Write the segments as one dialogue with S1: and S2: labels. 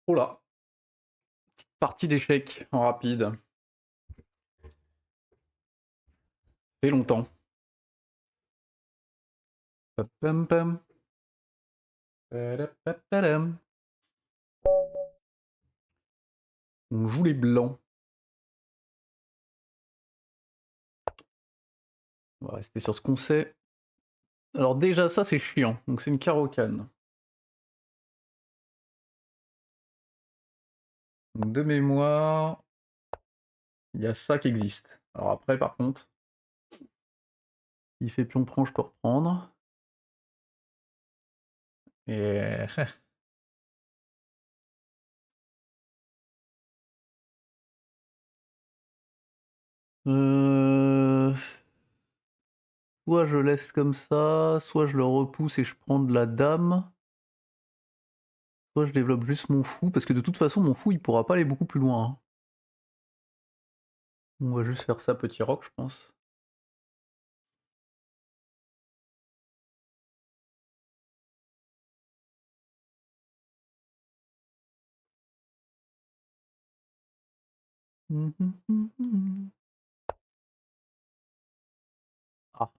S1: Oh là, partie d'échecs en rapide. Fait longtemps. Pam pam pam. Padam. On joue les blancs. On va rester sur ce qu'on sait. Alors déjà ça c'est chiant, donc c'est une carocane. Donc de mémoire, il y a ça qui existe. Alors après par contre, il fait pion prend, je peux reprendre. Et euh... soit je laisse comme ça, soit je le repousse et je prends de la dame. Soit je développe juste mon fou, parce que de toute façon mon fou il pourra pas aller beaucoup plus loin, hein. On va juste faire ça petit roc je pense. Ah,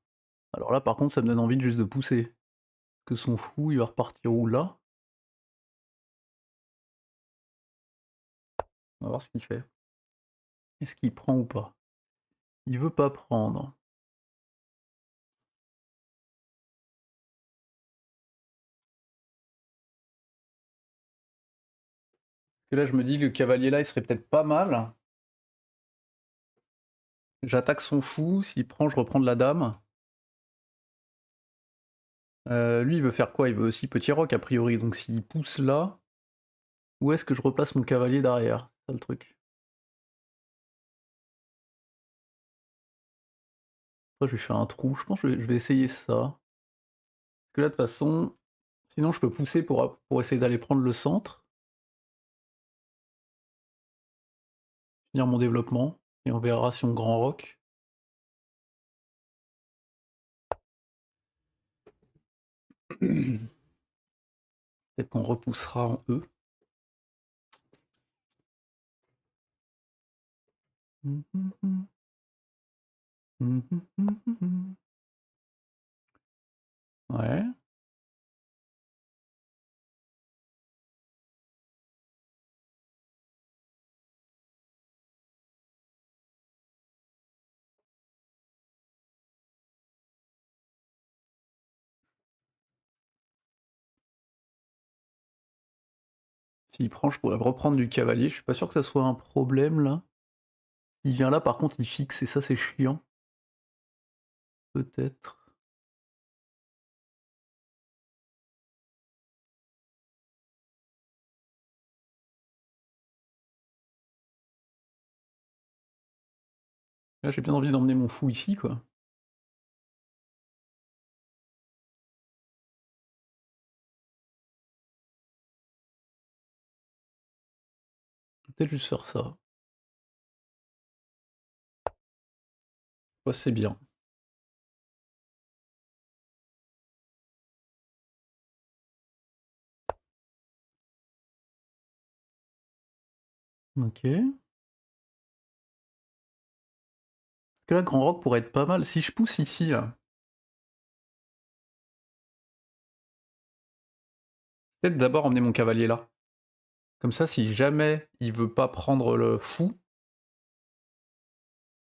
S1: alors là par contre ça me donne envie de juste de pousser. Que son fou il va repartir où là? On va voir ce qu'il fait. Est-ce qu'il prend ou pas? Il veut pas prendre. Parce que là je me dis le cavalier là il serait peut-être pas mal. J'attaque son fou, s'il prend je reprends de la dame. Lui il veut faire quoi? Il veut aussi petit roc a priori, donc s'il pousse là, où est-ce que je replace mon cavalier derrière? C'est ça le truc. Après je lui fais un trou, je pense que je vais essayer ça. Parce que là de toute façon, sinon je peux pousser pour essayer d'aller prendre le centre, finir mon développement, et on verra si on grand rock. Peut-être qu'on repoussera en E. Ouais. S'il prend, je pourrais reprendre du cavalier. Je suis pas sûr que ça soit un problème là. Il vient là, par contre, il fixe et ça, c'est chiant. Peut-être. Là, j'ai bien envie d'emmener mon fou ici, quoi. Peut-être juste faire ça. Ouais, c'est bien. Ok. Parce que là, Grand Rock pourrait être pas mal. Si je pousse ici, là. Peut-être d'abord emmener mon cavalier là. Comme ça, si jamais il veut pas prendre le fou,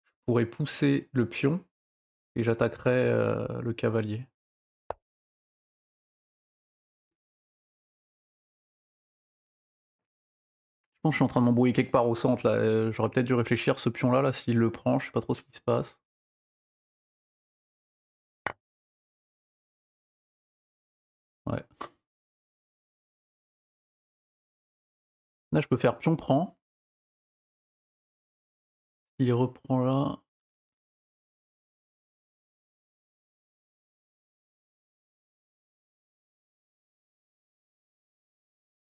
S1: je pourrais pousser le pion et j'attaquerai le cavalier. Je pense que je suis en train de m'embrouiller quelque part au centre là. J'aurais peut-être dû réfléchir ce pion là, s'il le prend, je sais pas trop ce qui se passe. Ouais. Là, je peux faire pion prend. Il reprend là.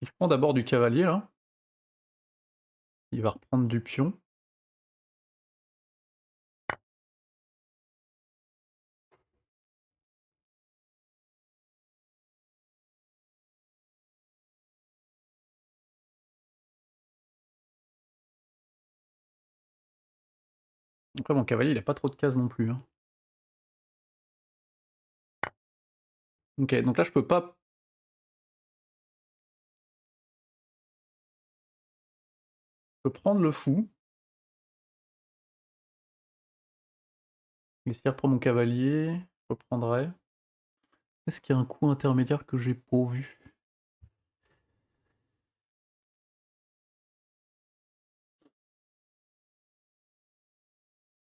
S1: Il prend d'abord du cavalier là. Il va reprendre du pion. Après mon cavalier il a pas trop de cases non plus, hein. OK, donc là je peux pas je peux prendre le fou et s'il reprend mon cavalier, je reprendrai. Est-ce qu'il y a un coup intermédiaire que j'ai pas vu?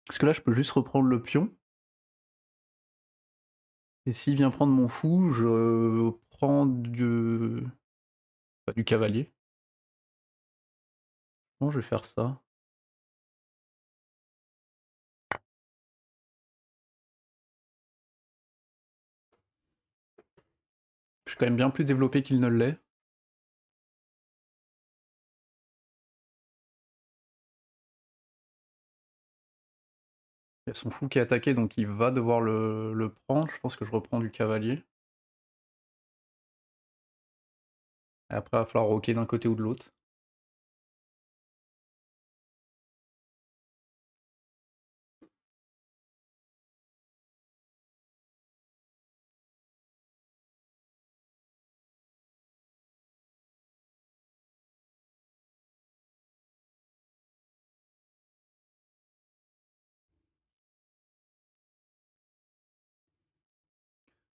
S1: Parce que là je peux juste reprendre le pion et s'il vient prendre mon fou, je prends du cavalier. Non, je vais faire ça. Je suis quand même bien plus développé qu'il ne l'est. Il y a son fou qui est attaqué, donc il va devoir le prendre. Je pense que je reprends du cavalier. Et après, il va falloir roquer d'un côté ou de l'autre.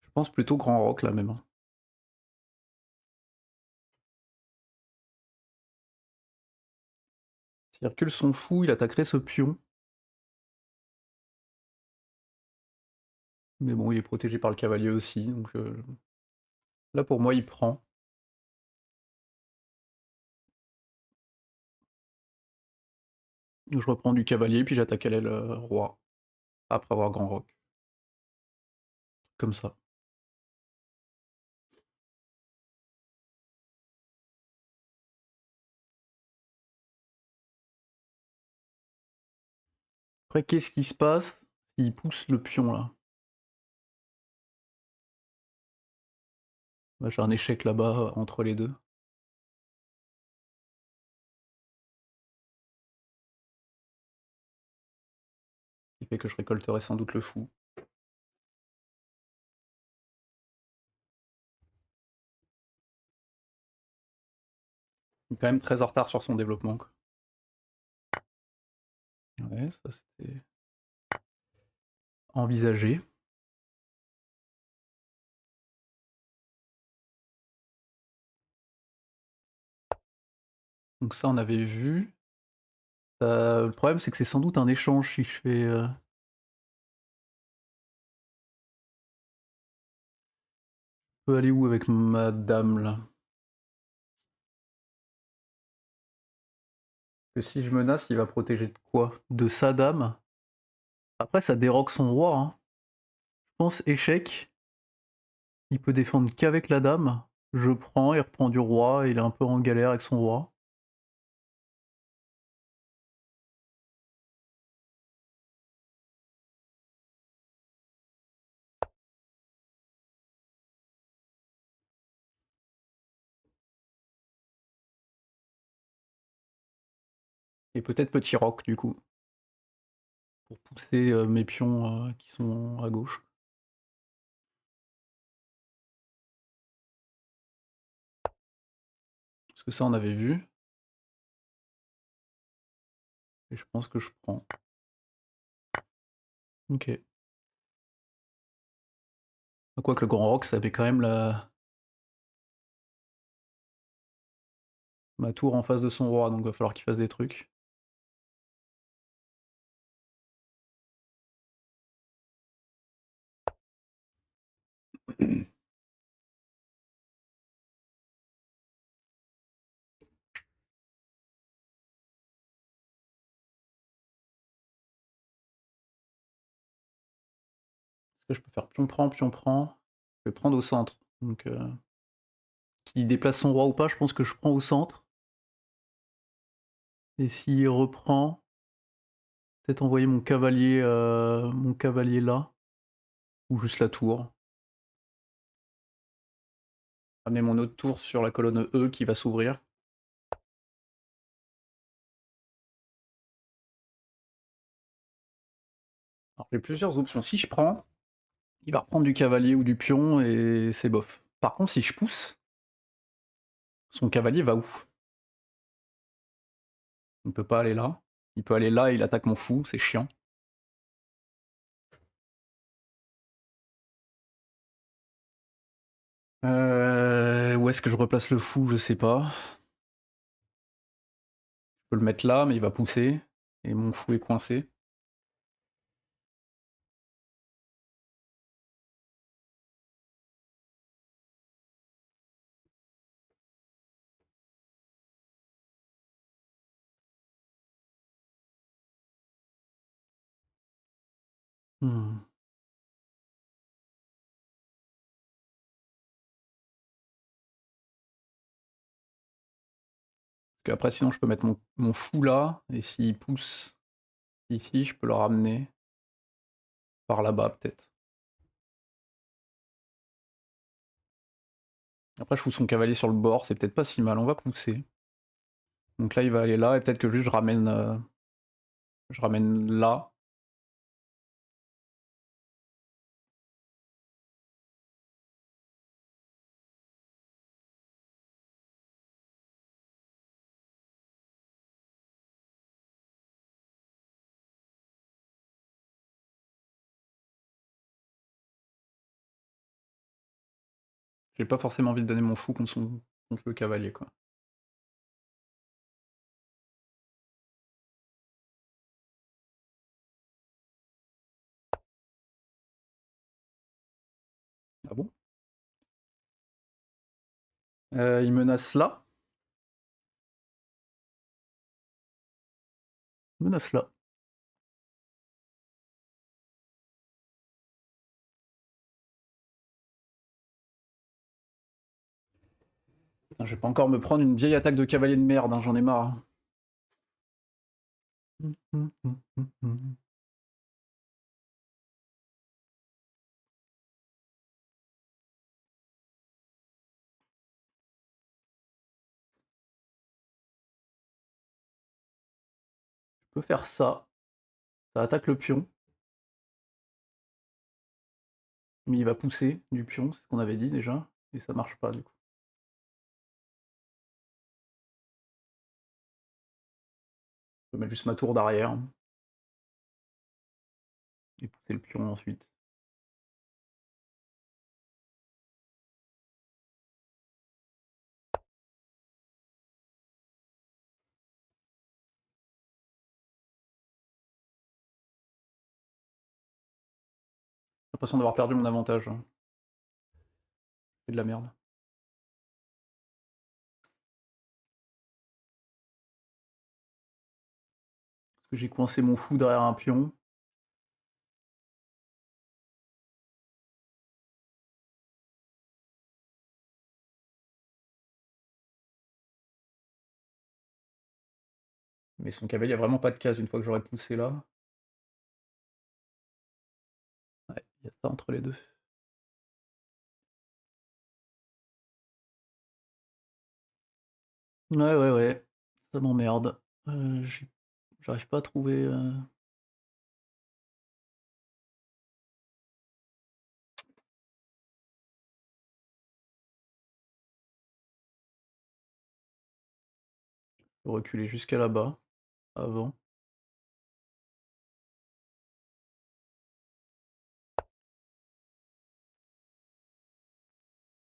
S1: Je pense plutôt grand roc là même, hein. S'il recule son fou, il attaquerait ce pion. Mais bon, il est protégé par le cavalier aussi, donc là pour moi il prend. Je reprends du cavalier, puis j'attaque à l'aile roi, après avoir grand roc. Comme ça. Après, qu'est-ce qui se passe s'il pousse le pion là? Bah, j'ai un échec là-bas entre les deux. Qui fait que je récolterai sans doute le fou. Il est quand même très en retard sur son développement, quoi. Ouais, ça c'était envisagé. Donc ça on avait vu. Le problème c'est que c'est sans doute un échange si je fais, je peux aller où avec ma dame là? Que si je menace, il va protéger de quoi? De sa dame? Après ça déroque son roi, hein. Je pense échec, il peut défendre qu'avec la dame. Je prends, il reprend du roi, il est un peu en galère avec son roi. Et peut-être petit roc du coup, pour pousser, mes pions, qui sont à gauche. Parce que ça on avait vu, et je pense que je prends. OK. Quoique le grand roc, ça met quand même la ma tour en face de son roi, donc va falloir qu'il fasse des trucs. Est-ce que je peux faire pion prend, pion prend? Je vais prendre au centre, donc qu'il déplace son roi ou pas, je pense que je prends au centre. Et s'il reprend, peut-être envoyer mon cavalier là, ou juste la tour. Amener mon autre tour sur la colonne E qui va s'ouvrir. Alors j'ai plusieurs options. Si je prends, il va reprendre du cavalier ou du pion et c'est bof. Par contre, si je pousse, son cavalier va où? Il ne peut pas aller là. Il peut aller là et il attaque mon fou, c'est chiant. Où est-ce que je replace le fou? Je sais pas. Je peux le mettre là, mais il va pousser. Et mon fou est coincé. Hmm. Parce qu'après, sinon, je peux mettre mon fou là. Et s'il pousse ici, je peux le ramener par là-bas, peut-être. Après, je fous son cavalier sur le bord. C'est peut-être pas si mal. On va pousser. Donc là, il va aller là. Et peut-être que juste je ramène là. J'ai pas forcément envie de donner mon fou contre le cavalier, quoi. Ah bon? Il menace là. Il menace là. Putain, je vais pas encore me prendre une vieille attaque de cavalier de merde, hein, j'en ai marre. Je peux faire ça. Ça attaque le pion. Mais il va pousser du pion, c'est ce qu'on avait dit déjà. Et ça marche pas du coup. Je peux mettre juste ma tour d'arrière. Et pousser le pion ensuite. J'ai l'impression d'avoir perdu mon avantage, hein. C'est de la merde. Parce que j'ai coincé mon fou derrière un pion. Mais son cavalier a vraiment pas de case une fois que j'aurai poussé là. Ouais, il y a ça entre les deux. Ouais, ouais, ouais. Ça m'emmerde. J'arrive pas à trouver. Faut reculer jusqu'à là-bas. Avant.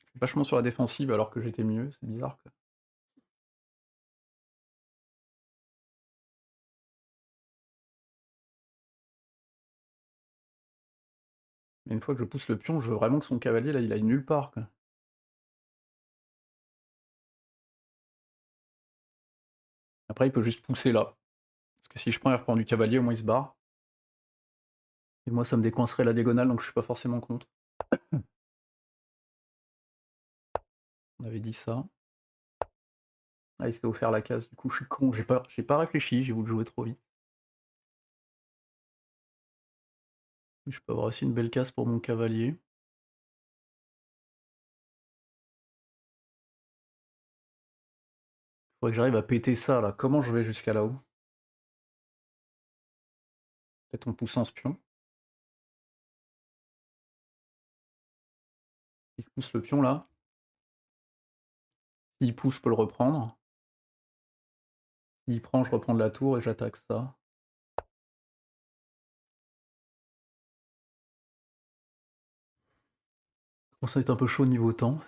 S1: Je suis vachement sur la défensive alors que j'étais mieux. C'est bizarre, quoi. Mais une fois que je pousse le pion, je veux vraiment que son cavalier là, il aille nulle part, quoi. Après, il peut juste pousser là. Parce que si je prends, il reprend du cavalier, au moins il se barre. Et moi, ça me décoincerait la diagonale, donc je suis pas forcément contre. On avait dit ça. Ah, il s'est offert la case, du coup, je suis con. J'ai pas réfléchi, j'ai voulu jouer trop vite. Je peux avoir aussi une belle case pour mon cavalier. Faudrait que j'arrive à péter ça, là. Comment je vais jusqu'à là-haut? Peut-être en poussant ce pion. Pousse le pion là. S'il pousse, je peux le reprendre. S'il prend, je reprends de la tour et j'attaque ça. Bon, ça va être un peu chaud niveau temps.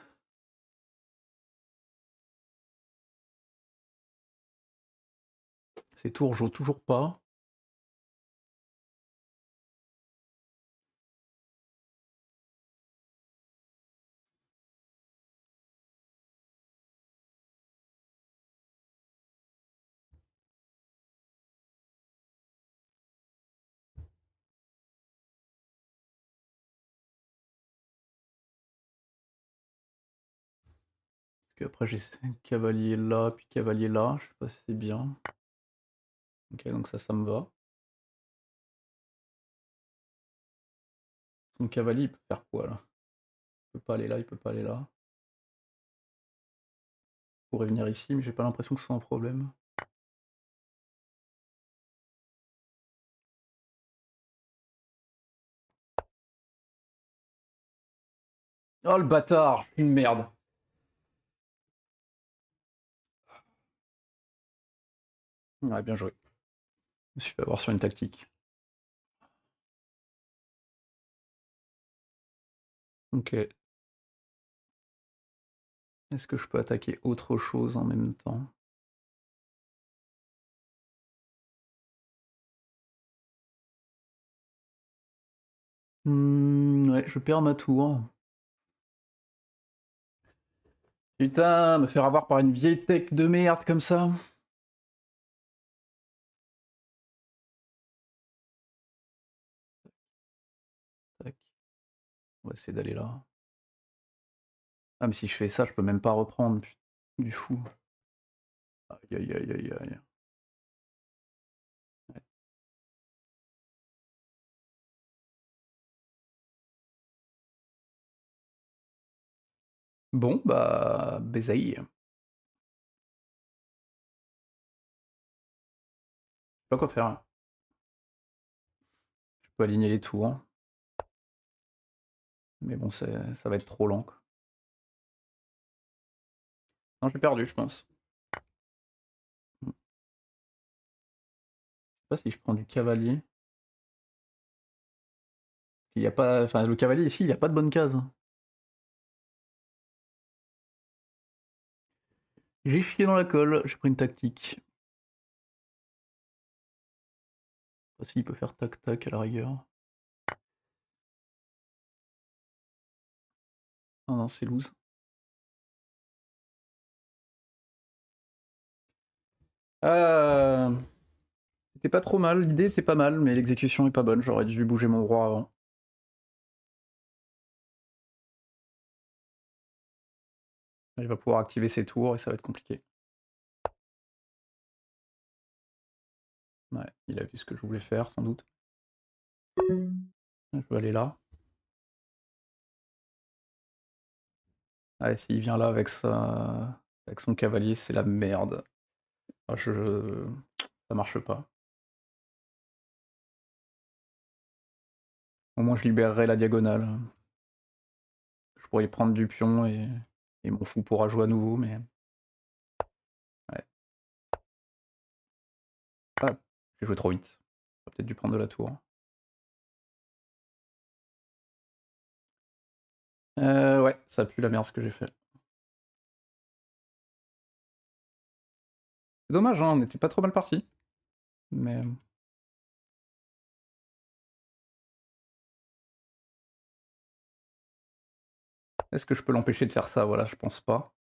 S1: Ces tours jouent toujours pas. Puis après j'ai cavalier là, puis cavalier là. Je sais pas si c'est bien. Ok, donc ça me va. Son cavalier, il peut faire quoi là? Il peut pas aller là, il peut pas aller là. Il pourrait venir ici, mais j'ai pas l'impression que ce soit un problème. Oh le bâtard! Une merde. Ouais, bien joué. Je me suis fait avoir sur une tactique. Ok. Est-ce que je peux attaquer autre chose en même temps? Ouais, je perds ma tour. Putain, me faire avoir par une vieille tech de merde comme ça. Tac. On va essayer d'aller là. Ah, mais si je fais ça, je peux même pas reprendre. Du fou. Aïe aïe aïe aïe aïe. Ouais. Bon, bah, Bézaï. Je sais pas quoi faire. Je peux aligner les tours. Mais bon, ça va être trop lent, quoi. Non, j'ai perdu, je pense. Je sais pas si je prends du cavalier. Il y a pas... Enfin, le cavalier ici, il n'y a pas de bonne case. J'ai chié dans la colle, j'ai pris une tactique. Pas s'il peut faire tac-tac à la rigueur. Non, non, c'est loose. C'était pas trop mal, l'idée était pas mal, mais l'exécution est pas bonne, j'aurais dû bouger mon roi avant. Il va pouvoir activer ses tours et ça va être compliqué. Ouais, il a vu ce que je voulais faire, sans doute. Je vais aller là. Ouais, s'il vient là avec avec son cavalier, c'est la merde. Ah, ça marche pas. Au moins je libérerai la diagonale. Je pourrais y prendre du pion et mon fou pourra jouer à nouveau, mais... Ouais. Ah, j'ai joué trop vite. J'aurais peut-être dû prendre de la tour. Ouais, ça pue la merde ce que j'ai fait. C'est dommage, hein, on était pas trop mal parti. Mais... Est-ce que je peux l'empêcher de faire ça? Voilà, je pense pas.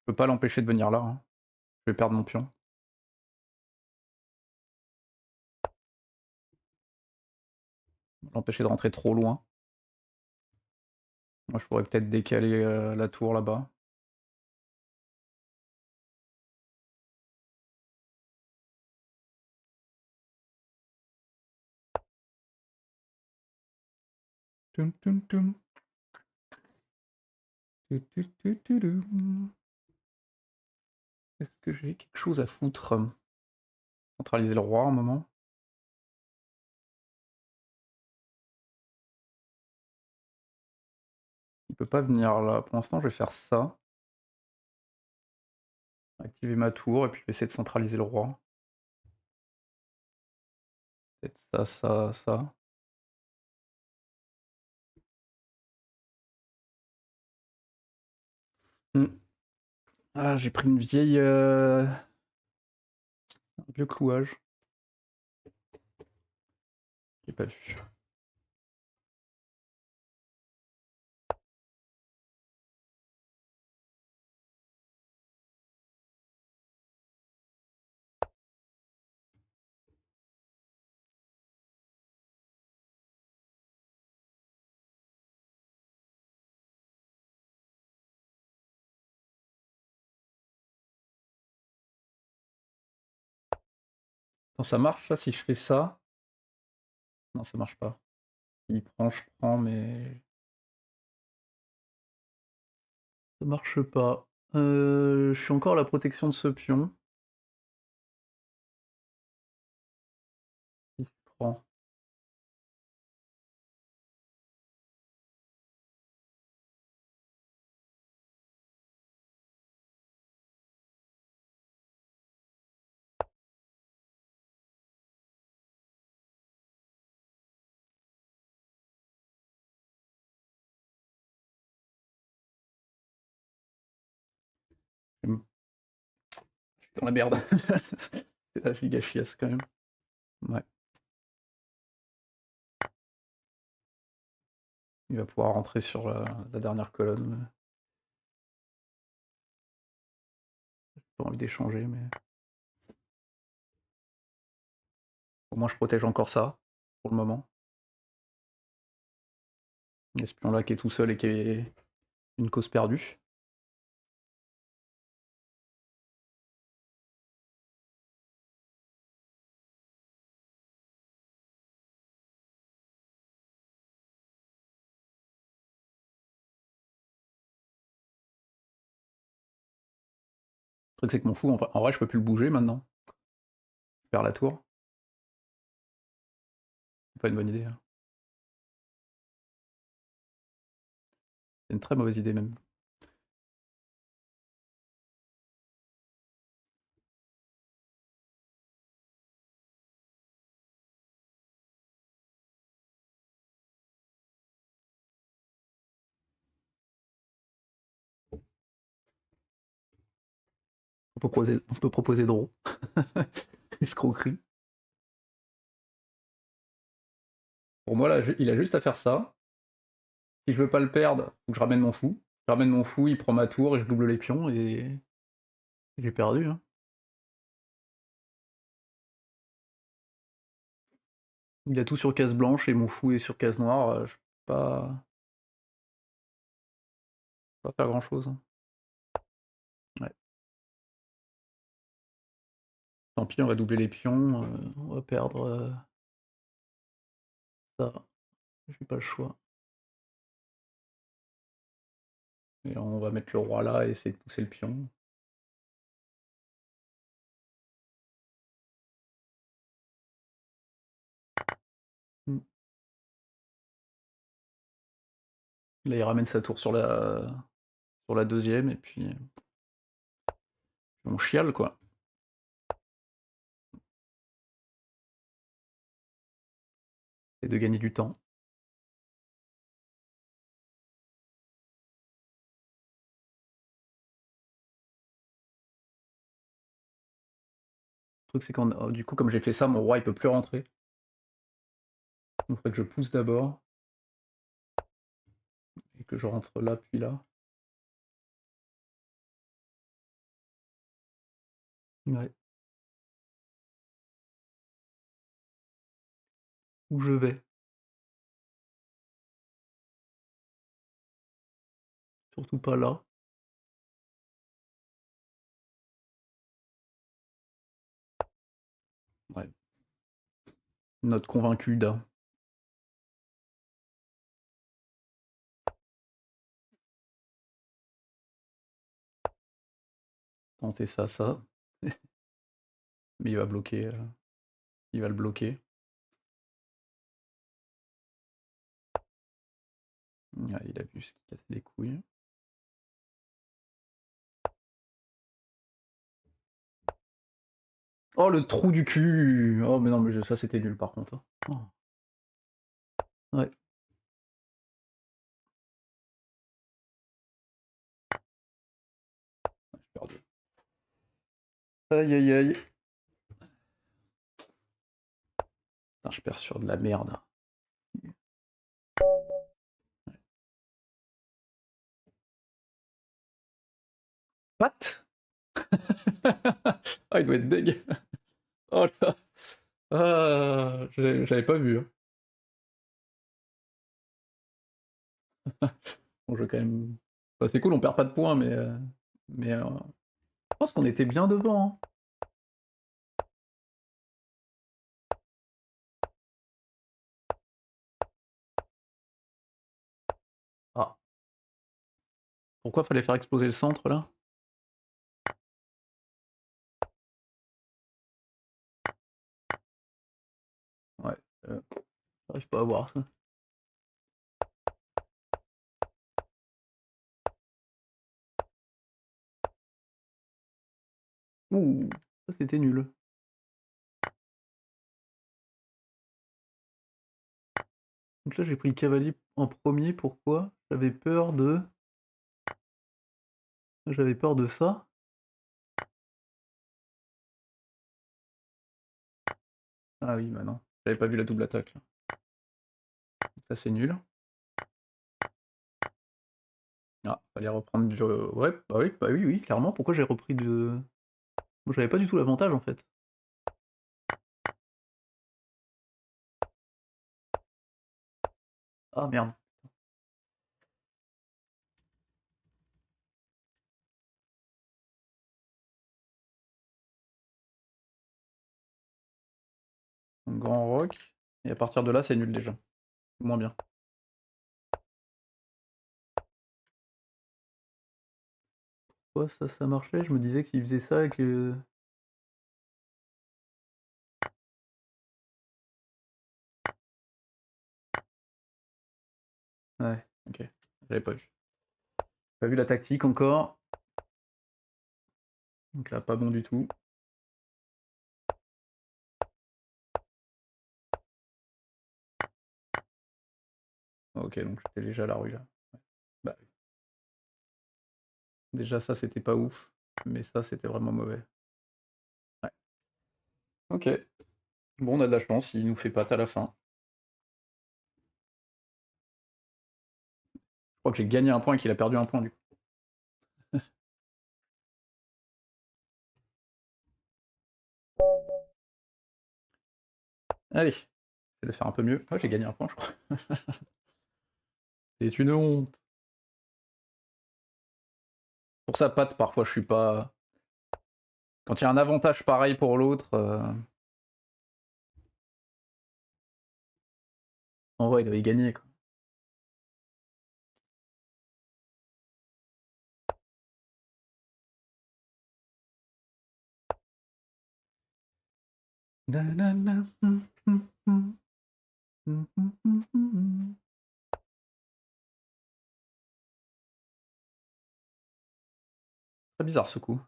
S1: Je peux pas l'empêcher de venir là, hein. Je vais perdre mon pion. L'empêcher de rentrer trop loin. Moi, je pourrais peut-être décaler la tour là-bas. Toum, toum, toum. Est-ce que j'ai quelque chose à foutre? Centraliser le roi un moment. Il peut pas venir là. Pour l'instant, je vais faire ça. Activer ma tour et puis je vais essayer de centraliser le roi. Peut-être ça, ça, ça. Mmh. Ah, j'ai pris une vieille, un vieux clouage. J'ai pas vu. Attends, ça marche ça si je fais ça? Non, ça marche pas. Il prend, je prends, mais ça marche pas. Je suis encore à la protection de ce pion. Il prend. Mmh. Je suis dans la merde. C'est la giga chiasse quand même. Ouais. Il va pouvoir rentrer sur la dernière colonne. J'ai pas envie d'échanger, mais au moins je protège encore ça, pour le moment. Il y a ce pion là qui est tout seul et qui est une cause perdue. Le truc c'est que mon fou, en vrai je peux plus le bouger maintenant. Je perds la tour. C'est pas une bonne idée, hein. C'est une très mauvaise idée même. On peut proposer draw. Escroquerie. Pour moi là, il a juste à faire ça. Si je veux pas le perdre, faut que je ramène mon fou. Je ramène mon fou, il prend ma tour et je double les pions et j'ai perdu, hein. Il a tout sur case blanche et mon fou est sur case noire, je peux pas faire grand chose, hein. Ouais. Tant pis, on va doubler les pions, on va perdre, ça. J'ai pas le choix. Et on va mettre le roi là et essayer de pousser le pion. Mmh. Là, il ramène sa tour sur la deuxième et puis on chiale, quoi. Et de gagner du temps. Le truc, c'est quand du coup, comme j'ai fait ça, mon roi, il peut plus rentrer. Donc faudrait que je pousse d'abord et que je rentre là, puis là. Ouais. Où je vais? Surtout pas là. Ouais. Notre convaincu Da. Tenter ça, ça. Mais il va bloquer, il va le bloquer. Ouais, il a vu ce qui cassait les couilles. Oh, le trou du cul! Oh, mais non, mais ça, c'était nul, par contre, hein. Oh. Ouais. J'ai perdu. Aïe, aïe, aïe. Putain, je perds sur de la merde. Pat. Ah, il doit être deg. Oh là. Ah, j'avais pas vu, hein. Bon, je vais quand même. Bah, c'est cool, on perd pas de points, mais je pense qu'on était bien devant, hein. Ah. Pourquoi fallait faire exploser le centre là? Ouais, j'arrive pas à voir ça. Ouh, ça c'était nul. Donc là j'ai pris le cavalier en premier, pourquoi? J'avais peur de ça. Ah oui, bah non, j'avais pas vu la double attaque là. Ça c'est nul. Ah, fallait reprendre du ouais, bah oui, oui, clairement. Pourquoi j'ai repris de moi j'avais pas du tout l'avantage en fait. Ah merde. Donc grand roc et à partir de là, c'est nul déjà. Moins bien. Pourquoi ça marchait? Je me disais que s'il faisait ça et que ouais, OK. J'avais pas vu. Pas vu la tactique encore. Donc là, pas bon du tout. OK, donc j'étais déjà à la rue là. Ouais. Bah oui. Déjà ça, c'était pas ouf, mais ça, c'était vraiment mauvais. Ouais. OK. Bon, on a de la chance, il nous fait patte à la fin. Je crois que j'ai gagné un point et qu'il a perdu un point du coup. Allez, c'est de faire un peu mieux. Ah, j'ai gagné un point, je crois. C'est une honte. Pour ça, patte, parfois, je suis pas. Quand il y a un avantage pareil pour l'autre, en vrai, il avait gagné, quoi. Nanana, hum. Très bizarre ce coup.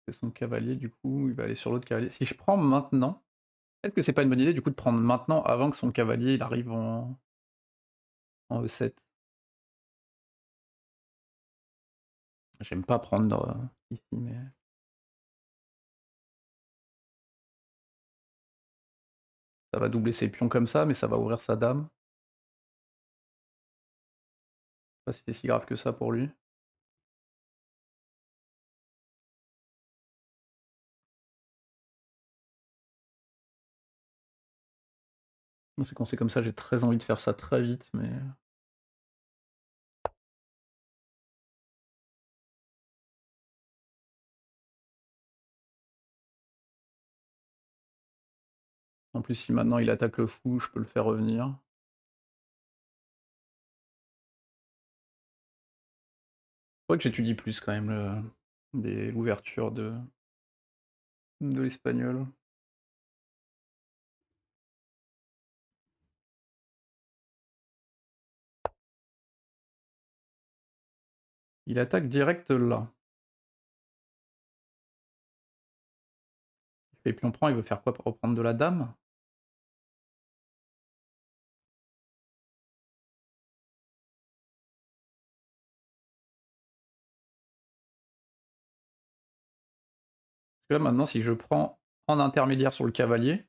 S1: C'est son cavalier, du coup, il va aller sur l'autre cavalier. Si je prends maintenant, est-ce que c'est pas une bonne idée du coup de prendre maintenant avant que son cavalier il arrive en E7? J'aime pas prendre ici, mais ça va doubler ses pions comme ça, mais ça va ouvrir sa dame. Je sais pas si c'est si grave que ça pour lui. Moi, c'est quand c'est comme ça, j'ai très envie de faire ça très vite, mais en plus, si maintenant il attaque le fou, je peux le faire revenir. Faudrait que j'étudie plus quand même l'ouverture de l'espagnol. Il attaque direct là. Il fait pion prend, il veut faire quoi pour reprendre de la dame? Parce que là maintenant si je prends en intermédiaire sur le cavalier,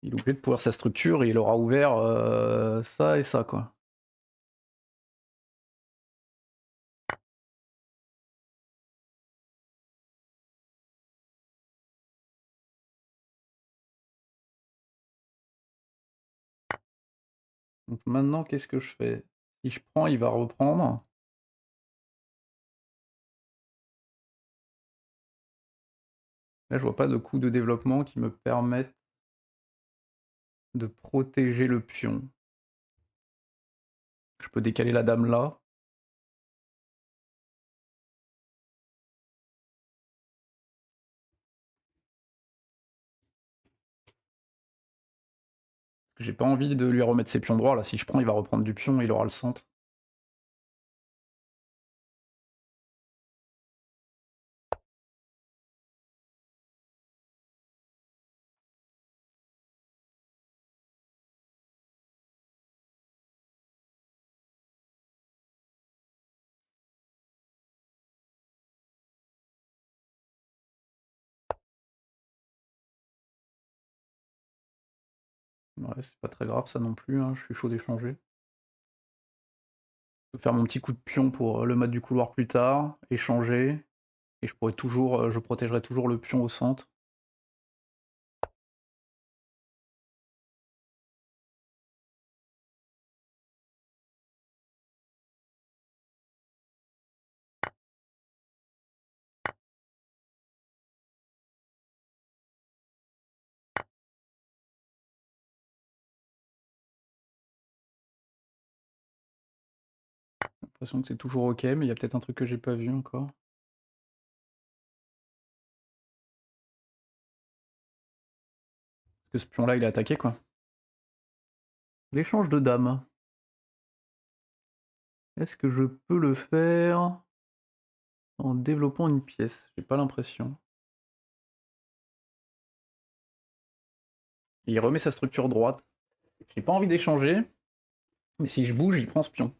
S1: il est obligé de pouvoir sa structure et il aura ouvert ça et ça quoi. Donc maintenant qu'est-ce que je fais? Si je prends, il va reprendre. Là je vois pas de coup de développement qui me permettent de protéger le pion. Je peux décaler la dame là. J'ai pas envie de lui remettre ses pions droits là, si je prends il va reprendre du pion, il aura le centre. Ouais, c'est pas très grave ça non plus, hein, je suis chaud d'échanger. Je peux faire mon petit coup de pion pour le mat du couloir plus tard, échanger, et je pourrais toujours, je protégerai toujours le pion au centre. J'ai l'impression que c'est toujours OK, mais il y a peut-être un truc que j'ai pas vu encore. Parce que ce pion-là, il est attaqué, quoi. L'échange de dames. Est-ce que je peux le faire en développant une pièce? J'ai pas l'impression. Il remet sa structure droite. J'ai pas envie d'échanger, mais si je bouge, il prend ce pion.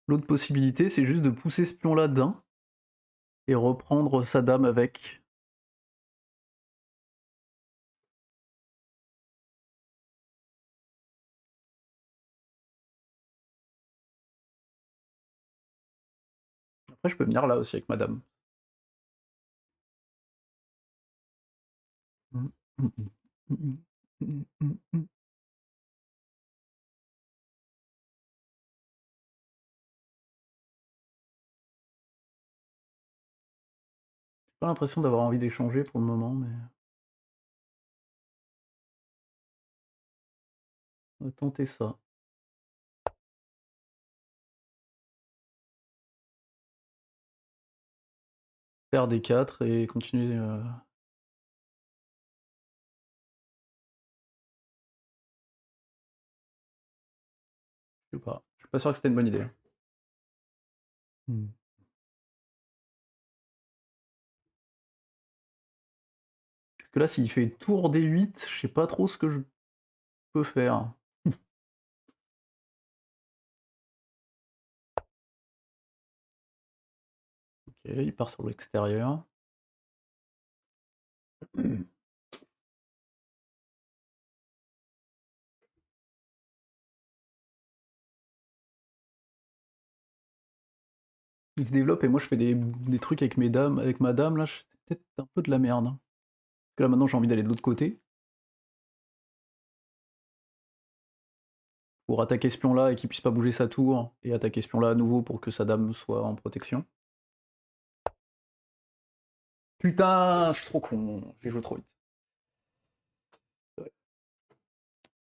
S1: L'autre possibilité, c'est juste de pousser ce pion-là d'un et reprendre sa dame avec. Après, je peux venir là aussi avec ma dame. J'ai pas l'impression d'avoir envie d'échanger pour le moment, mais on va tenter ça. Faire des 4 et continuer. Je sais pas. Je suis pas sûr que c'était une bonne idée. Hmm. Parce que là, s'il fait tour D8, je sais pas trop ce que je peux faire. Ok, il part sur l'extérieur. Il se développe et moi je fais des trucs avec mes dames, avec ma dame là, c'est peut-être un peu de la merde, hein. Parce que là maintenant j'ai envie d'aller de l'autre côté pour attaquer ce pion là et qu'il puisse pas bouger sa tour et attaquer ce pion là à nouveau pour que sa dame soit en protection. Putain, je suis trop con, j'ai joué trop vite. Ouais.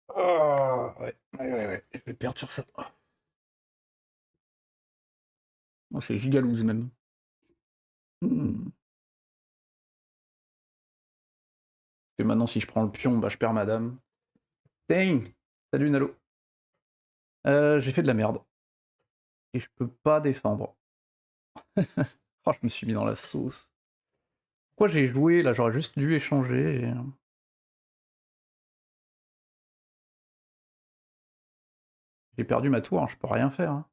S1: Ah, ouais, je vais perdre sur ça. Oh, c'est gigalouse même. Mmh. Et maintenant si je prends le pion, bah je perds ma dame. Dang! Salut Nalo. J'ai fait de la merde. Et je peux pas défendre. Oh, je me suis mis dans la sauce. Pourquoi j'ai joué là? J'aurais juste dû échanger et j'ai perdu ma tour, hein, je peux rien faire, hein.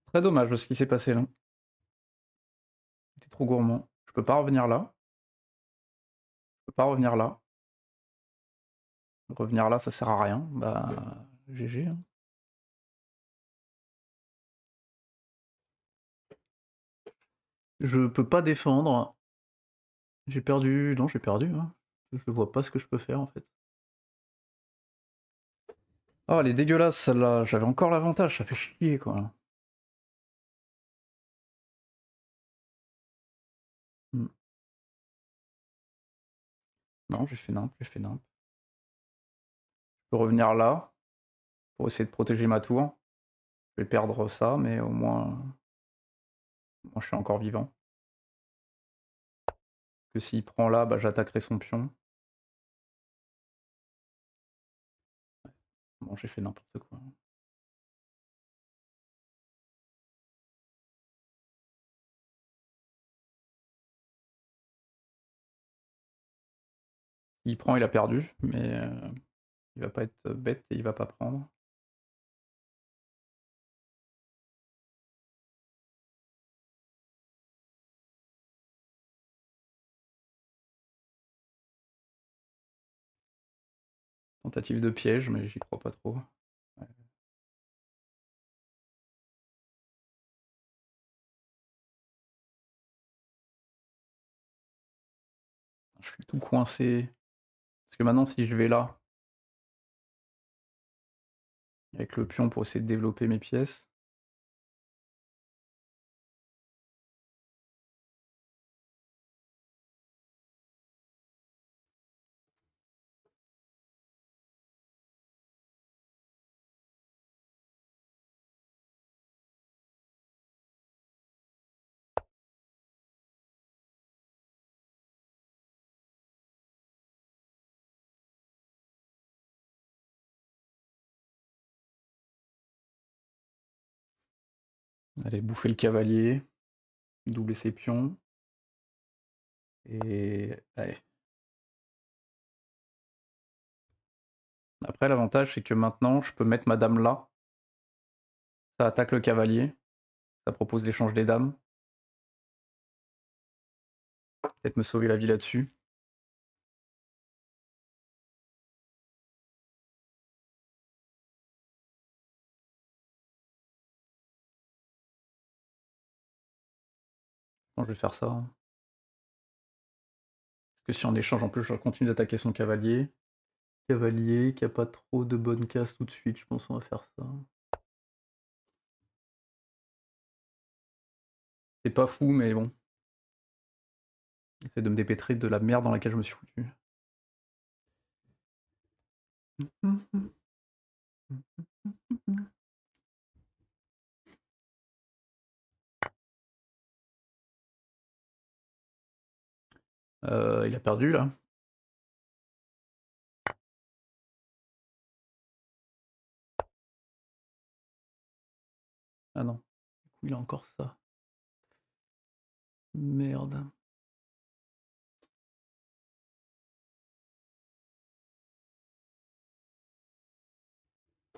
S1: Très dommage ce qui s'est passé là. J'étais trop gourmand. Je peux pas revenir là. Je peux pas revenir là. Revenir là, ça sert à rien. Bah, GG, hein. Je peux pas défendre. J'ai perdu. Non, j'ai perdu, hein. Je vois pas ce que je peux faire en fait. Oh, elle est dégueulasse celle-là. J'avais encore l'avantage, ça fait chier quoi. Hmm. Non, j'ai fait nimp, j'ai fait nimp. Je peux revenir là pour essayer de protéger ma tour. Je vais perdre ça, mais au moins je suis encore vivant. Que s'il prend là, bah, j'attaquerai son pion. Bon, j'ai fait n'importe quoi. Il prend, il a perdu, mais il va pas être bête et il va pas prendre. Tentative de piège, mais j'y crois pas trop. Ouais. Je suis tout coincé. Parce que maintenant, si je vais là, avec le pion pour essayer de développer mes pièces, aller bouffer le cavalier, doubler ses pions, et allez. Après, l'avantage, c'est que maintenant, je peux mettre ma dame là. Ça attaque le cavalier. Ça propose l'échange des dames. Peut-être me sauver la vie là-dessus. Bon, je vais faire ça, hein. Parce que si en échange, en plus, je continue d'attaquer son cavalier. Cavalier qui a pas trop de bonnes cases tout de suite, je pense qu'on va faire ça. C'est pas fou, mais bon. J'essaie de me dépêtrer de la merde dans laquelle je me suis foutu. Il a perdu là. Ah non. Du coup, il a encore ça. Merde.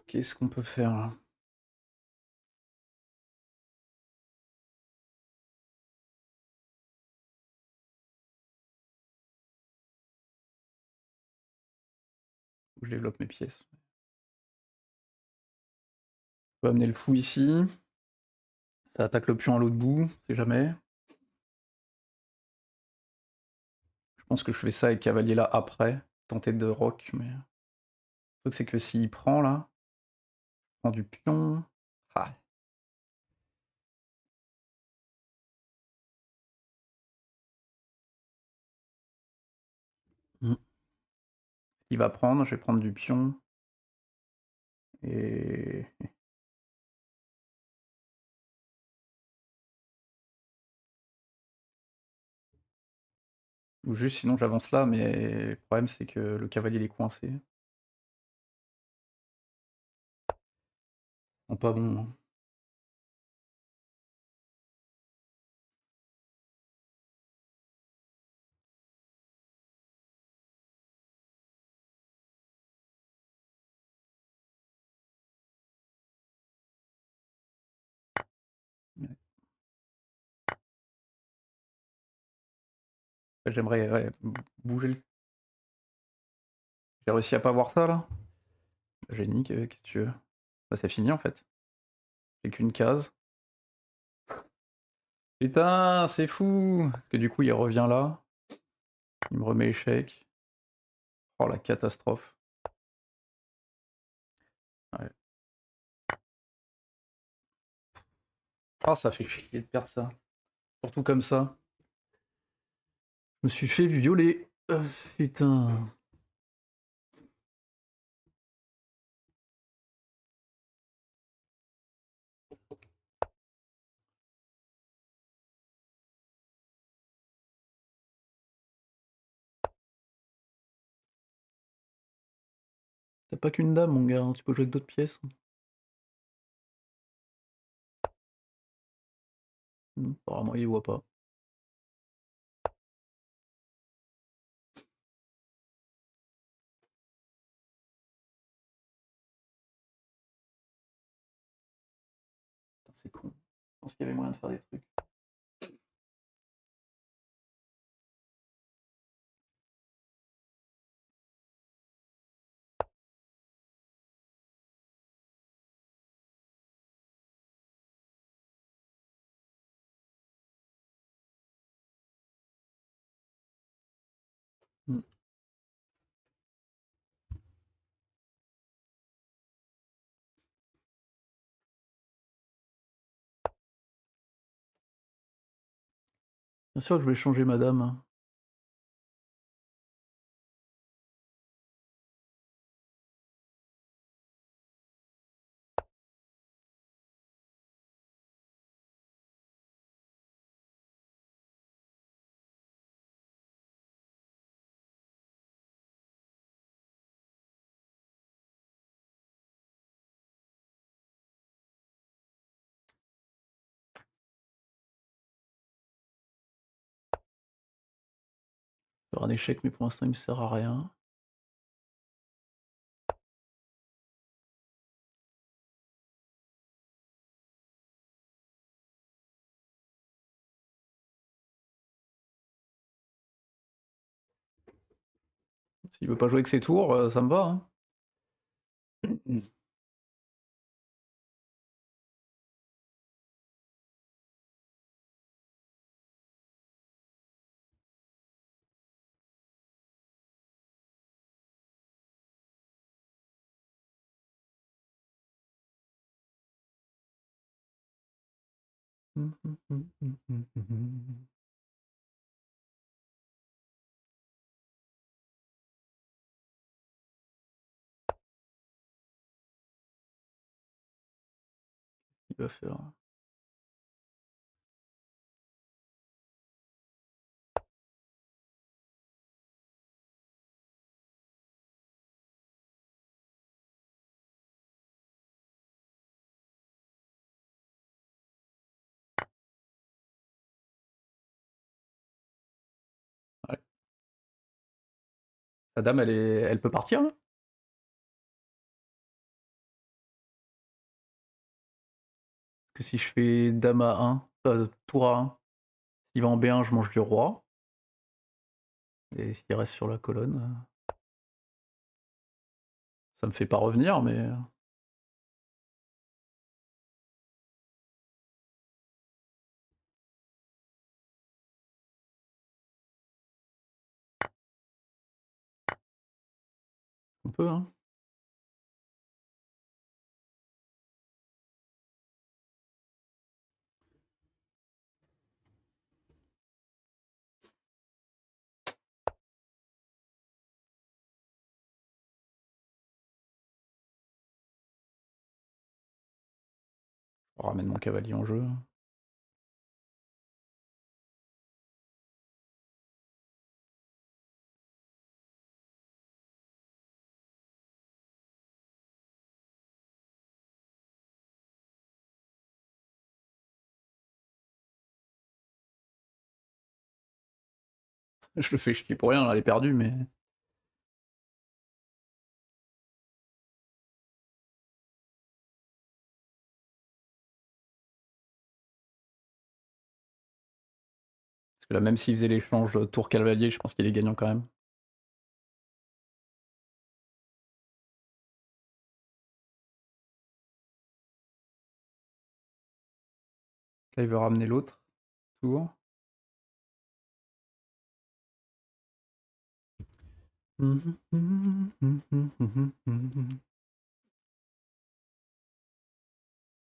S1: Qu'est-ce qu'on peut faire là? Faut que je développe mes pièces. Je peux amener le fou ici. Ça attaque le pion à l'autre bout, c'est jamais. Je pense que je fais ça avec cavalier là après. Tenter de rock, mais. Le truc c'est que s'il prend là, il prend du pion. Ah. Mm. Il va prendre, je vais prendre du pion. Et... Ou juste sinon j'avance là, mais le problème c'est que le cavalier il est coincé. Non, pas bon. Hein. Ouais. J'aimerais ouais, bouger le... J'ai réussi à pas voir ça là. Génie, qu'est-ce que tu veux? Bah, c'est fini en fait. J'ai qu'une case. Putain, c'est fou! Parce que du coup il revient là. Il me remet échec. Oh la catastrophe. Ouais. Ah, ça fait chier de perdre ça. Surtout comme ça. Je me suis fait violer. Putain. T'as pas qu'une dame, mon gars, hein, tu peux jouer avec d'autres pièces. Apparemment, il voit pas. C'est con. Je pense qu'il y avait moyen de faire des trucs. Mm. Bien sûr que je vais changer madame. Hein. Faire un échec, mais pour l'instant, il me sert à rien. S'il veut pas jouer avec ses tours, ça me va. Hein. Mm. Il va faire. Ouais. La dame, elle peut partir là? Que si je fais dame à 1, tour à 1, s'il va en B1, je mange du roi. Et s'il reste sur la colonne, ça me fait pas revenir, mais on peut, hein. On ramène mon cavalier en jeu. Je le fais chier pour rien, elle est perdue, mais... Parce que là, même s'il faisait l'échange tour cavalier, je pense qu'il est gagnant quand même. Là, il veut ramener l'autre tour.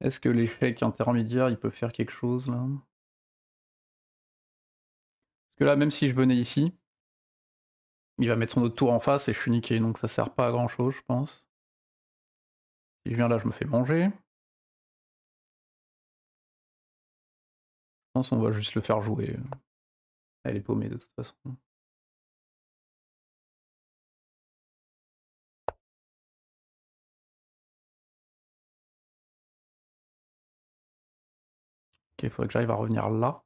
S1: Est-ce que l'échec intermédiaire, il peut faire quelque chose, là? Parce que là, même si je venais ici, il va mettre son autre tour en face et je suis niqué, donc ça sert pas à grand chose, je pense. Si je viens là, je me fais manger. Je pense qu'on va juste le faire jouer. Elle est paumée de toute façon. Ok, il faudrait que j'arrive à revenir là.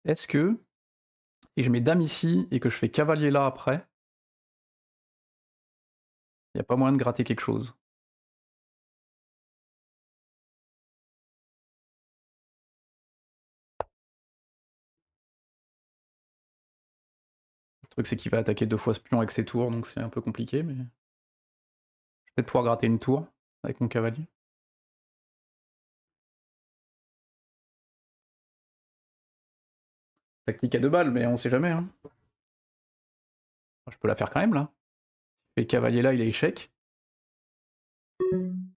S1: Est-ce que, si je mets dame ici et que je fais cavalier là après, il n'y a pas moyen de gratter quelque chose? Le truc, c'est qu'il va attaquer 2 fois ce pion avec ses tours, donc c'est un peu compliqué, mais... Je vais peut-être pouvoir gratter une tour avec mon cavalier. Tactique à 2 balles, mais on sait jamais, hein. Je peux la faire quand même, là. Et cavalier là, il est échec.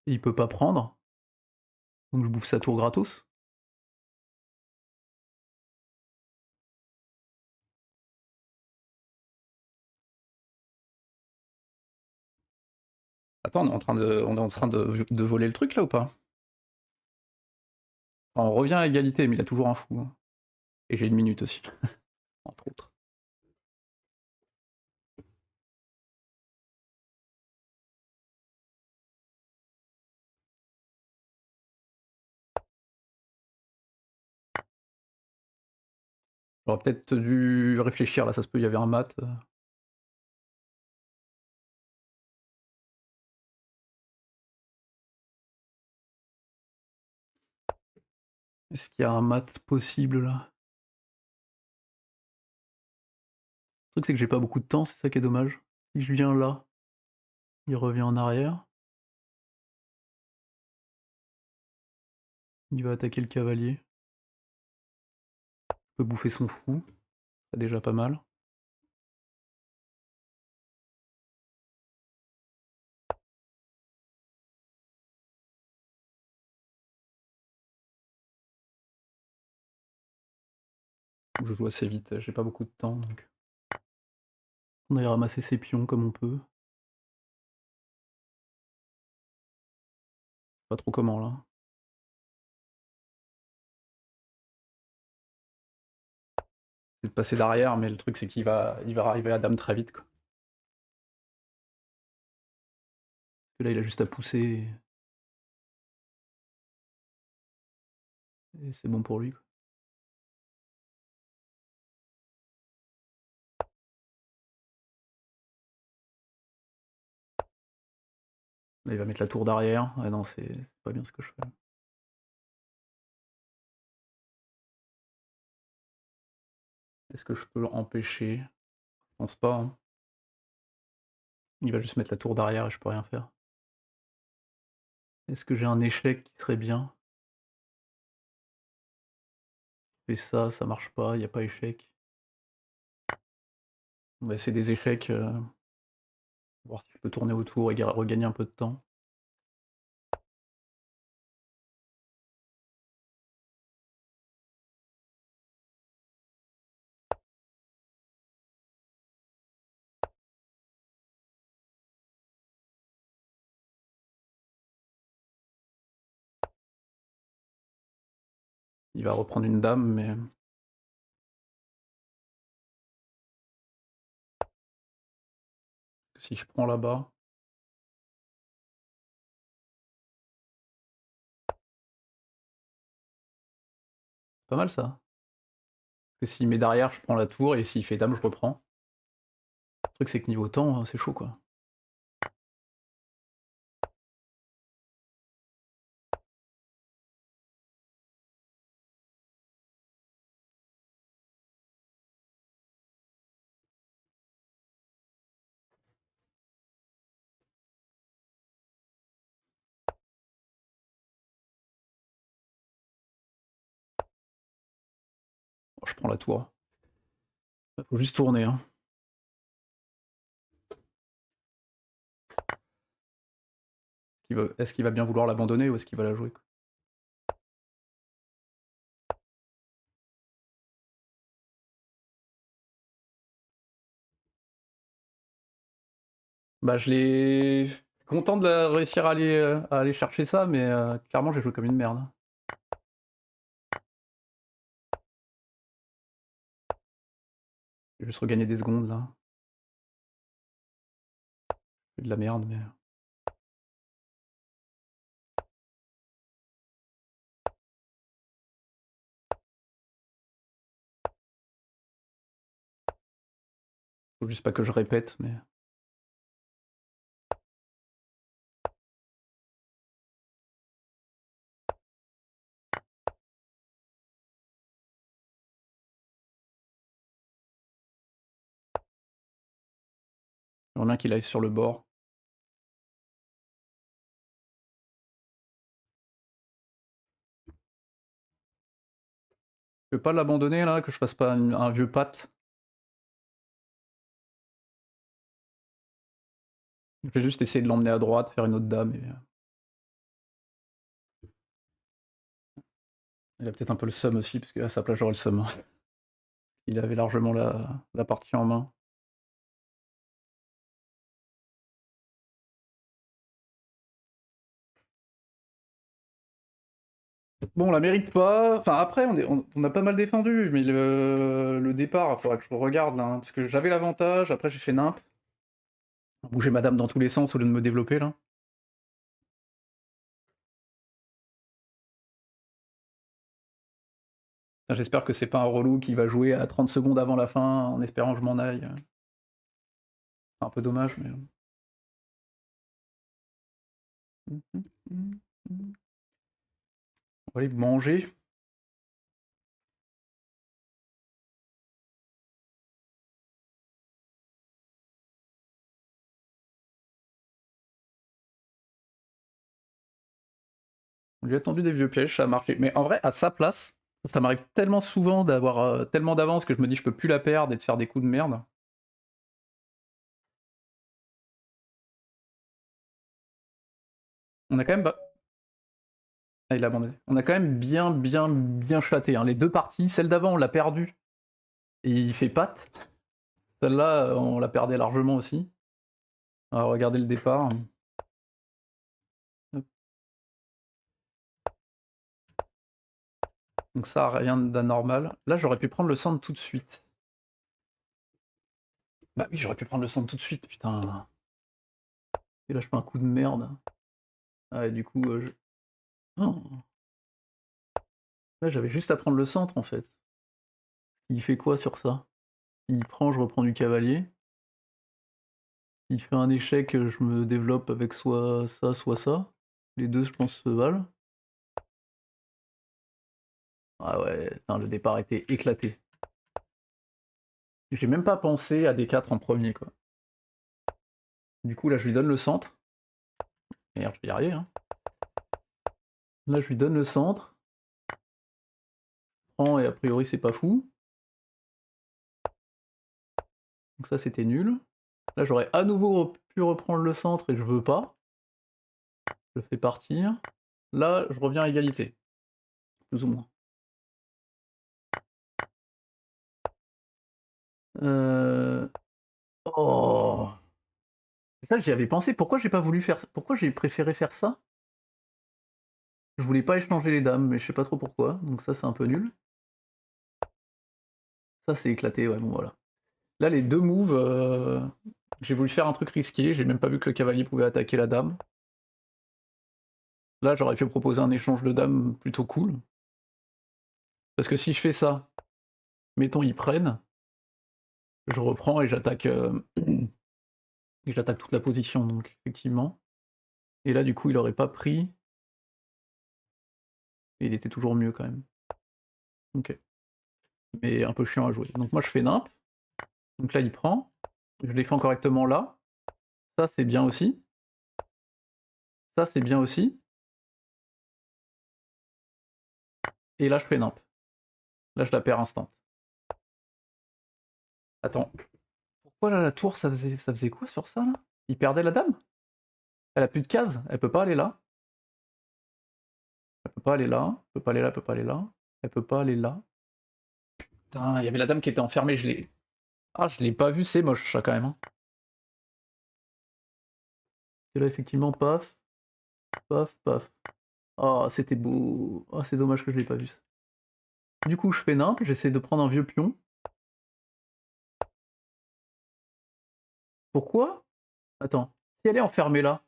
S1: Et il peut pas prendre. Donc je bouffe sa tour gratos. Attends, on est en train de voler le truc, là, ou pas? Enfin, on revient à égalité, mais il a toujours un fou, hein. Et j'ai une minute aussi, entre autres. J'aurais peut-être dû réfléchir, là, ça se peut, il y avait un mat. Est-ce qu'il y a un mat possible, là? Le truc, c'est que j'ai pas beaucoup de temps, c'est ça qui est dommage. Si je viens là, il revient en arrière. Il va attaquer le cavalier. Il peut bouffer son fou. C'est déjà pas mal. Faut que je joue assez vite, j'ai pas beaucoup de temps, donc... On aille ramasser ses pions comme on peut. Pas trop comment, là. C'est de passer derrière, mais le truc, c'est qu'il va arriver à dame très vite, quoi. Parce que là, il a juste à pousser, et c'est bon pour lui, quoi. Là, il va mettre la tour derrière. Ah non, c'est pas bien ce que je fais. Est-ce que je peux l'empêcher? Je pense pas, hein. Il va juste mettre la tour derrière et je peux rien faire. Est-ce que j'ai un échec qui serait bien? Je fais ça, ça marche pas, y a pas échec. On va essayer des échecs, voir si je peux tourner autour et regagner un peu de temps. Il va reprendre une dame, mais... Si je prends là-bas... Pas mal ça. Parce que s'il met derrière, je prends la tour, et s'il fait dame, je reprends. Le truc, c'est que niveau temps, c'est chaud, quoi. Bon, je prends la tour. Faut juste tourner, hein. Est-ce qu'il va bien vouloir l'abandonner ou est-ce qu'il va la jouer, quoi? Bah, je l'ai... Content de réussir à aller chercher ça, mais clairement, j'ai joué comme une merde. J'ai juste regagné des secondes, là. C'est de la merde, mais... Faut juste pas que je répète, mais... J'aimerais bien qu'il aille sur le bord. Je peux pas l'abandonner, là, que je fasse pas un vieux pat. Je vais juste essayer de l'emmener à droite, faire une autre dame, et... Il a peut-être un peu le seum aussi, parce qu'à sa place, j'aurais le seum. Il avait largement la partie en main. Bon, on la mérite pas. Enfin, après, on a pas mal défendu, mais le départ, il faudra que je regarde, là, hein, parce que j'avais l'avantage, après j'ai fait nimp. Bouger ma dame dans tous les sens au lieu de me développer, là. Enfin, j'espère que c'est pas un relou qui va jouer à 30 secondes avant la fin, en espérant que je m'en aille. C'est un peu dommage, mais... On va aller manger. On lui a tendu des vieux pièges, ça a marché. Mais en vrai, à sa place, ça m'arrive tellement souvent d'avoir tellement d'avance que je me dis je peux plus la perdre et de faire des coups de merde. On a quand même... Ah, il a abandonné. On a quand même bien chaté, hein. Les deux parties, celle d'avant on l'a perdue et il fait patte. Celle-là, on la perdait largement aussi. On va regarder le départ. Hop. Donc ça, rien d'anormal. Là, j'aurais pu prendre le centre tout de suite. Bah oui, j'aurais pu prendre le centre tout de suite, putain. Et là, je fais un coup de merde. Ah, et du coup, oh. Là, j'avais juste à prendre le centre, en fait. Il fait quoi sur ça? Il prend, je reprends du cavalier. Il fait un échec, je me développe avec soit ça, soit ça. Les deux, je pense, se valent. Ah ouais, putain, le départ était éclaté. J'ai même pas pensé à D4 en premier, quoi. Du coup, là, je lui donne le centre. Merde, je vais y arriver, hein. Là, je lui donne le centre. Prends, et a priori, c'est pas fou. Donc ça, c'était nul. Là, j'aurais à nouveau pu reprendre le centre et je veux pas. Je le fais partir. Là, je reviens à égalité. Plus ou moins. Oh. Ça, j'y avais pensé. Pourquoi j'ai pas voulu faire... Pourquoi j'ai préféré faire ça? Je voulais pas échanger les dames, mais je sais pas trop pourquoi, donc ça c'est un peu nul. Ça c'est éclaté, ouais, bon voilà. Là les deux moves, j'ai voulu faire un truc risqué, j'ai même pas vu que le cavalier pouvait attaquer la dame. Là j'aurais pu proposer un échange de dames plutôt cool. Parce que si je fais ça, mettons ils prennent, je reprends et j'attaque et j'attaque toute la position, donc effectivement. Et là du coup il aurait pas pris, et il était toujours mieux quand même. Ok. Mais un peu chiant à jouer. Donc moi je fais nimp, donc là il prend, je défends correctement là, ça c'est bien aussi, ça c'est bien aussi, et là je fais nimp. Là je la perds instant. Attends, pourquoi là la tour ça faisait quoi sur ça là? Il perdait la dame? Elle a plus de cases, elle peut pas aller là. Elle peut pas aller là, elle peut pas aller là, elle peut pas aller là, elle peut pas aller là. Putain, il y avait la dame qui était enfermée, je l'ai. Ah, je l'ai pas vu, c'est moche ça quand même. Hein. Et là effectivement, paf, paf, paf. Oh, c'était beau. Oh, c'est dommage que je l'ai pas vu ça. Du coup, je fais nimp, j'essaie de prendre un vieux pion. Pourquoi? Attends, si elle est enfermée là,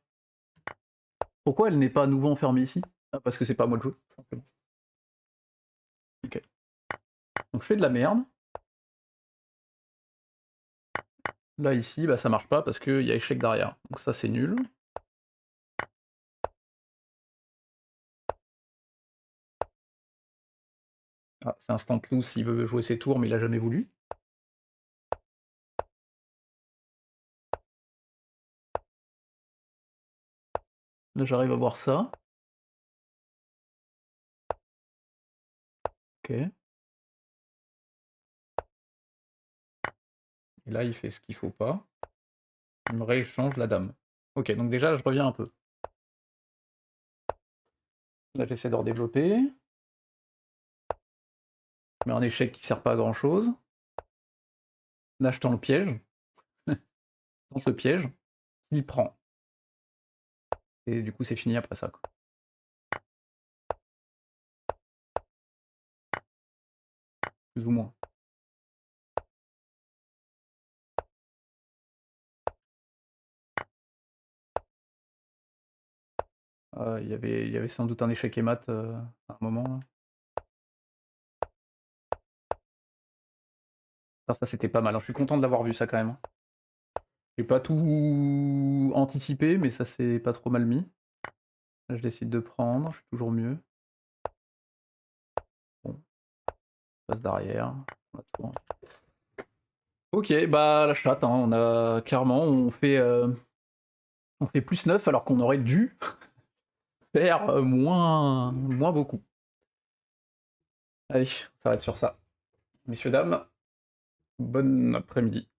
S1: pourquoi elle n'est pas à nouveau enfermée ici? Ah, parce que c'est pas à moi de jouer, tout simplement. Ok. Donc je fais de la merde. Là, ici, bah, ça marche pas parce qu'il y a échec derrière. Donc ça, c'est nul. Ah, c'est instant loose s'il veut jouer ses tours, mais il a jamais voulu. Là, j'arrive à voir ça. Ok. Et là, il fait ce qu'il faut pas. Il me rééchange la dame. Ok, donc déjà, je reviens un peu. Là, j'essaie de redévelopper. Mais un échec qui sert pas à grand chose. Là, je tends le piège. Dans ce piège, il prend. Et du coup, c'est fini après ça. Quoi. Plus ou moins. Il y avait sans doute un échec et mat à un moment. Là. Ça c'était pas mal. Hein. Je suis content de l'avoir vu ça quand même. Hein. J'ai pas tout anticipé, mais ça c'est pas trop mal mis. Là, je décide de prendre, je suis toujours mieux. Bon, passe derrière. Ok, bah la chatte, hein, on a clairement on fait plus 9 alors qu'on aurait dû faire moins beaucoup. Allez, ça va être sur ça. Messieurs, dames, bon après-midi.